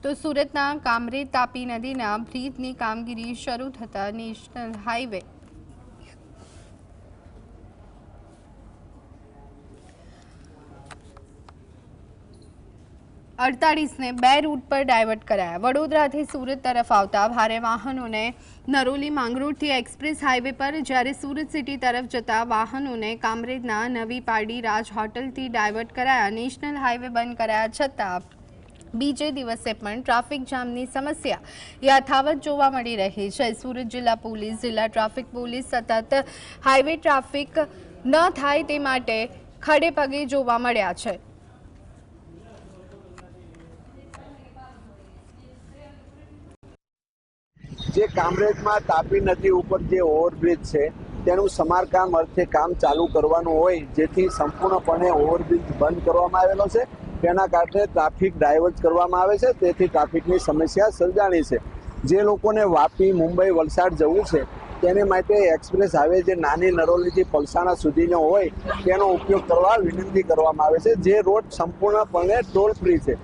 તો સુરતના કામરેજ તાપી નદીના બ્રિજની કામગીરી શરૂ થતાં નેશનલ હાઈવે 48ને 2 રૂટ પર ડાયવર્ટ કરાયા। વડોદરાથી સુરત તરફ આવતા ભારે વાહનોને નરોલી માંગરોળથી એક્સપ્રેસ હાઈવે પર, જ્યારે સુરત સિટી તરફ જતા વાહનોને કામરેજના નવી પારડી રાજ હોટલથી ડાયવર્ટ કરાયા। નેશનલ હાઈવે બંધ કરાયા છતાં બીજે દિવસે પણ ટ્રાફિક જામની સમસ્યા યથાવત જોવા મળી રહી છે। સુરત જિલ્લા પોલીસ, જિલ્લા ટ્રાફિક પોલીસ સતત હાઈવે ટ્રાફિક ન થાય તે માટે ખડે પગે જોવા મળ્યા છે। જે કામરેજમાં તાપી નદી ઉપર જે ઓવરબ્રિજ છે તેનું સમારકામ અર્થે કામ ચાલુ કરવાનું હોય, જેથી સંપૂર્ણપણે ઓવરબ્રિજ બંધ કરવામાં આવેલો છે। તેના કારણે ટ્રાફિક ડાયવર્ટ કરવામાં આવે છે, તેથી ટ્રાફિકની સમસ્યા સર્જાણી છે। જે લોકોને વાપી, મુંબઈ, વલસાડ જવું છે તેને માટે એક્સપ્રેસ હાઈવે જે નાની નરોલીથી પલસાણા સુધીનો હોય તેનો ઉપયોગ કરવા વિનંતી કરવામાં આવે છે। જે રોડ સંપૂર્ણપણે ટોલ ફ્રી છે,